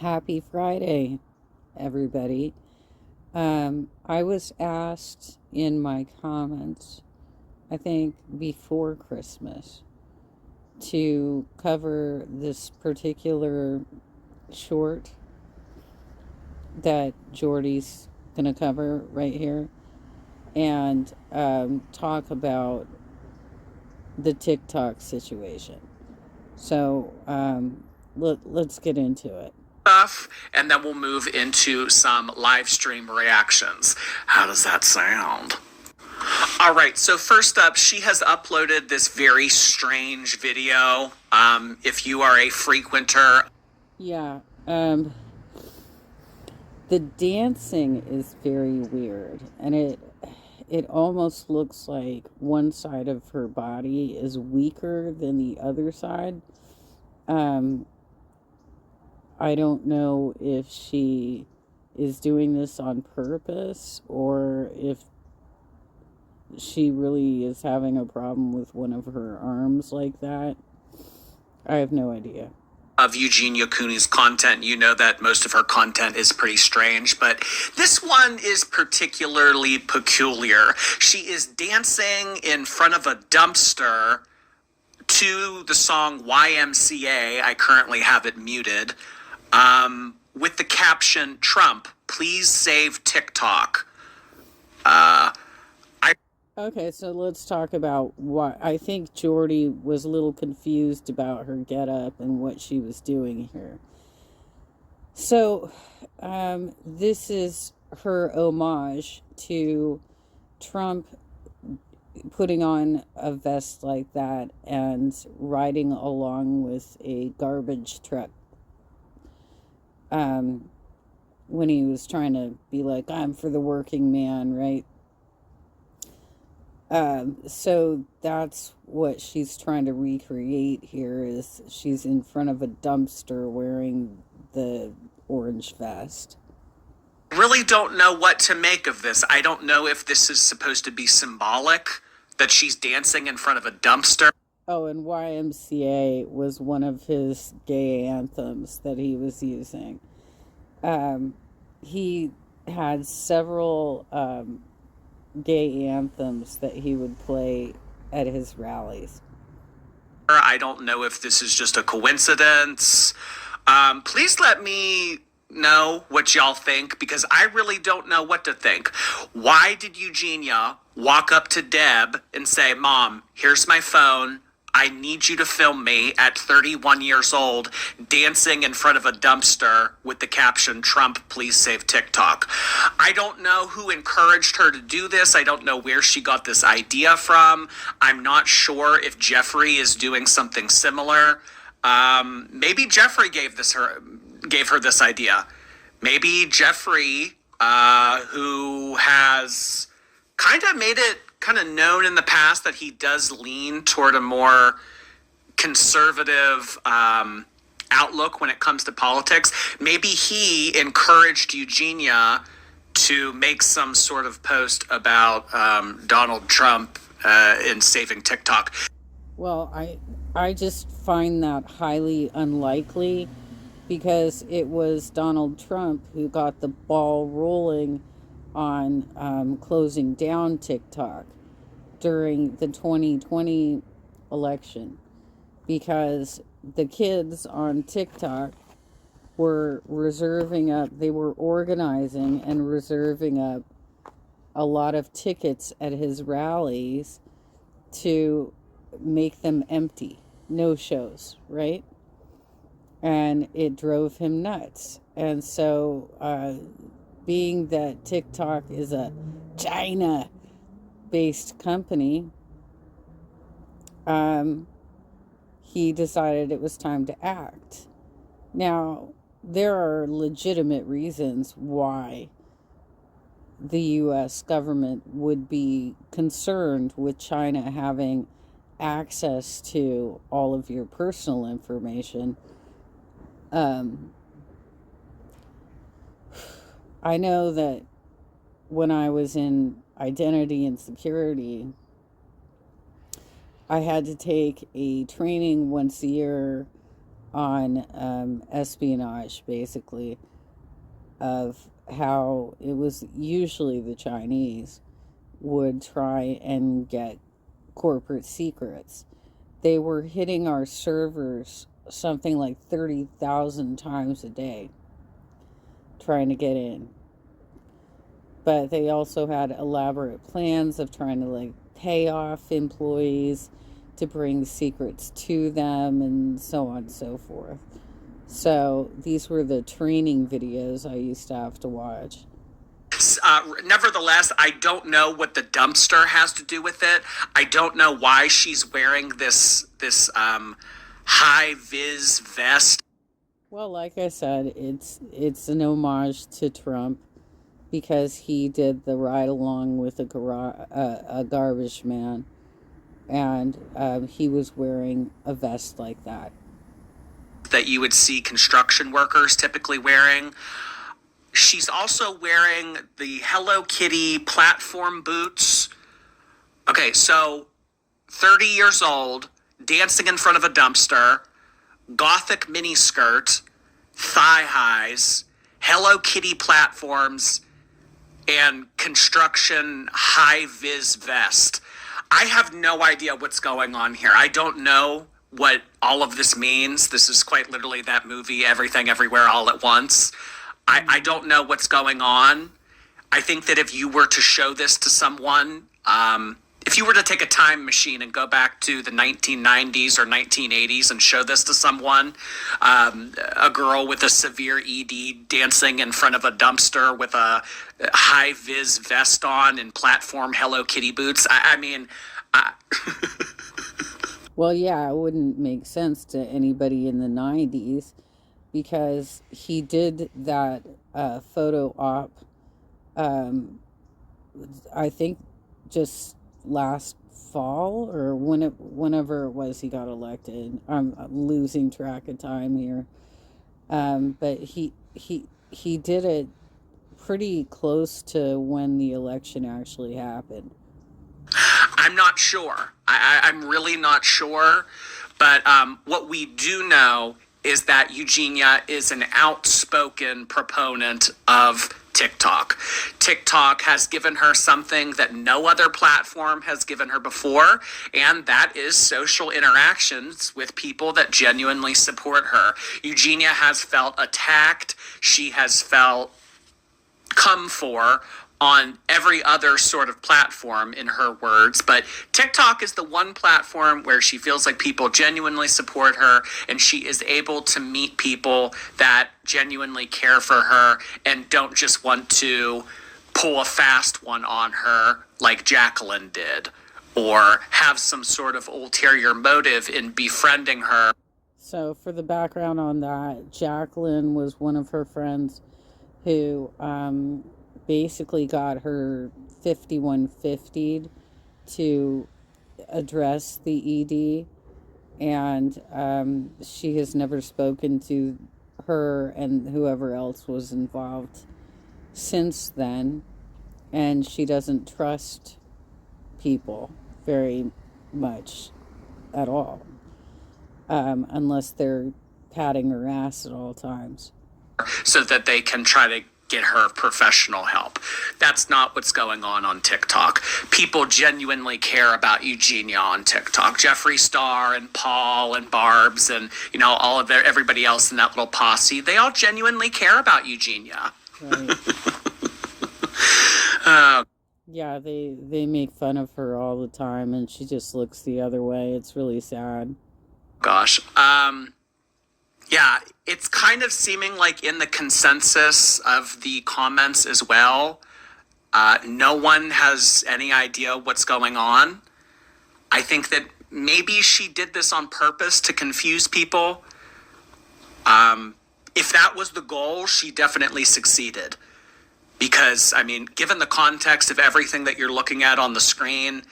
Happy Friday, everybody. I was asked in my comments, I think before Christmas, to cover this particular short that Jordy's going to cover right here and talk about the TikTok situation. So let's get into it. Stuff, and then we'll move into some live stream reactions. How does that sound? All right, so first up, she has uploaded this very strange video. If you are a frequenter. Yeah, the dancing is very weird, and it almost looks like one side of her body is weaker than the other side. Um, I don't know if she is doing this on purpose or if she really is having a problem with one of her arms like that. I have no idea. Of Eugenia Cooney's content, you know that most of her content is pretty strange, but this one is particularly peculiar. She is dancing in front of a dumpster to the song YMCA. I currently have it muted. With the caption, "Trump, please save TikTok." Okay, so let's talk about what I think Jordy was a little confused about her getup and what she was doing here. So, this is her homage to Trump putting on a vest like that and riding along with a garbage truck. When he was trying to be like, I'm for the working man, right? So that's what she's trying to recreate here is she's in front of a dumpster wearing the orange vest. I really don't know what to make of this. I don't know if this is supposed to be symbolic that she's dancing in front of a dumpster. Oh, and YMCA was one of his gay anthems that he was using. He had several gay anthems that he would play at his rallies. I don't know if this is just a coincidence. Please let me know what y'all think, because I really don't know what to think. Why did Eugenia walk up to Deb and say, "Mom, here's my phone. I need you to film me at 31 years old dancing in front of a dumpster with the caption, 'Trump, please save TikTok'?" I don't know who encouraged her to do this. I don't know where she got this idea from. I'm not sure if Jeffrey is doing something similar. Maybe Jeffrey gave her this idea. Maybe Jeffrey, who has kind of made it kind of known in the past that he does lean toward a more conservative outlook when it comes to politics. Maybe he encouraged Eugenia to make some sort of post about Donald Trump in saving TikTok. Well, I just find that highly unlikely because it was Donald Trump who got the ball rolling on closing down TikTok during the 2020 election, because the kids on TikTok were they were organizing and reserving up a lot of tickets at his rallies to make them empty, no shows, right? And it drove him nuts. And so, being that TikTok is a China-based company, he decided it was time to act. Now, there are legitimate reasons why the U.S. government would be concerned with China having access to all of your personal information. I know that when I was in identity and security, I had to take a training once a year on espionage, basically, of how it was usually the Chinese would try and get corporate secrets. They were hitting our servers something like 30,000 times a day trying to get in. But they also had elaborate plans of trying to like pay off employees to bring secrets to them and so on and so forth. So these were the training videos I used to have to watch. Nevertheless, I don't know what the dumpster has to do with it. I don't know why she's wearing this high vis vest. Well, like I said, it's an homage to Trump because he did the ride along with a garbage man, and he was wearing a vest like that. That you would see construction workers typically wearing. She's also wearing the Hello Kitty platform boots. Okay, so 30 years old, dancing in front of a dumpster, gothic miniskirt, thigh highs, Hello Kitty platforms, and construction high vis vest. I have no idea what's going on here. I don't know what all of this means. This is quite literally that movie, Everything Everywhere All at Once. I don't know what's going on. I think that if you were to show this to someone, if you were to take a time machine and go back to the 1990s or 1980s and show this to someone, a girl with a severe ED dancing in front of a dumpster with a high-vis vest on and platform Hello Kitty boots, I mean... Well, yeah, it wouldn't make sense to anybody in the 90s because he did that photo op, I think, just last fall or whenever it was he got elected. I'm losing track of time here, but he did it pretty close to when the election actually happened. I'm not sure. I'm really not sure. But what we do know is that Eugenia is an outspoken proponent of TikTok. TikTok has given her something that no other platform has given her before, and that is social interactions with people that genuinely support her. Eugenia has felt attacked. She has felt come for on every other sort of platform, in her words. But TikTok is the one platform where she feels like people genuinely support her, and she is able to meet people that genuinely care for her and don't just want to pull a fast one on her like Jacqueline did, or have some sort of ulterior motive in befriending her. So for the background on that, Jacqueline was one of her friends who basically got her 5150'd to address the ED, and she has never spoken to her and whoever else was involved since then, and she doesn't trust people very much at all, unless they're patting her ass at all times. So that they can try to get her professional help. That's not what's going on TikTok. People genuinely care about Eugenia on TikTok. Jeffree Star and Paul and Barb's and, you know, all of everybody else in that little posse, they all genuinely care about Eugenia. Right. Yeah, they make fun of her all the time, and she just looks the other way. It's really sad. Gosh. Yeah, it's kind of seeming like in the consensus of the comments as well, no one has any idea what's going on. I think that maybe she did this on purpose to confuse people. If that was the goal, she definitely succeeded. Because, I mean, given the context of everything that you're looking at on the screen,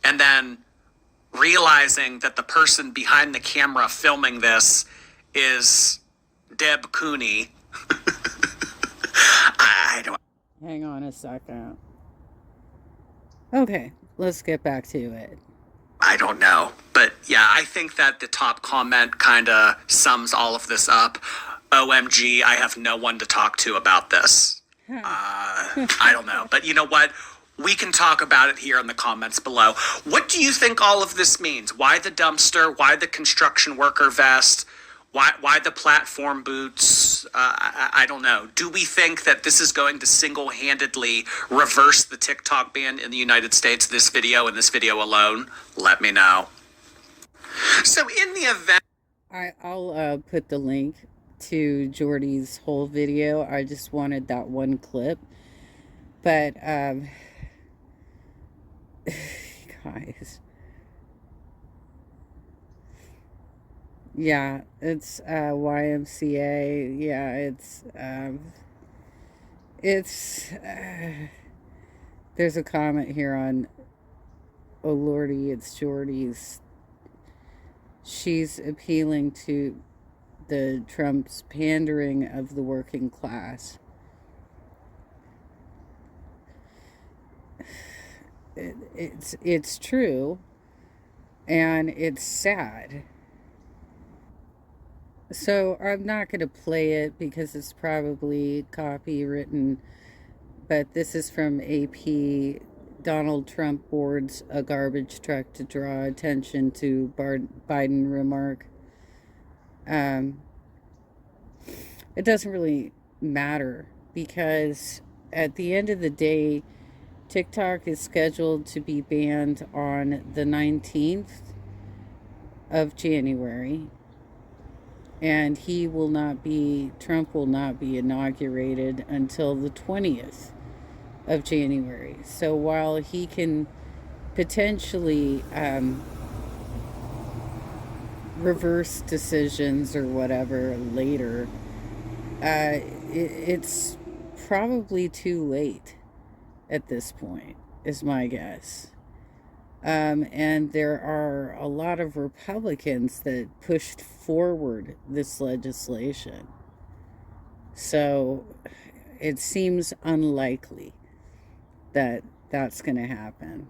and then realizing that the person behind the camera filming this is Deb Cooney. I don't... Hang on a second. Okay, let's get back to it. I don't know, but Yeah, I think that the top comment kind of sums all of this up. OMG, I have no one to talk to about this. I don't know. But you know what? We can talk about it here in the comments below. What do you think all of this means? Why the dumpster? Why the construction worker vest? Why the platform boots? I don't know. Do we think that this is going to single-handedly reverse the TikTok ban in the United States, this video and this video alone? Let me know. So in the event... I'll put the link to Jordy's whole video. I just wanted that one clip. But, guys... Yeah, it's YMCA. Yeah, there's a comment here on, oh lordy, it's Jordy's. She's appealing to the Trump's pandering of the working class. It's true, and it's sad. So I'm not going to play it because it's probably copywritten, but this is from AP. Donald Trump boards a garbage truck to draw attention to Biden remark. It doesn't really matter because at the end of the day, TikTok is scheduled to be banned on the 19th of January. And Trump will not be inaugurated until the 20th of January. So while he can potentially reverse decisions or whatever later, it's probably too late at this point, is my guess. And there are a lot of Republicans that pushed forward this legislation. So it seems unlikely that that's going to happen.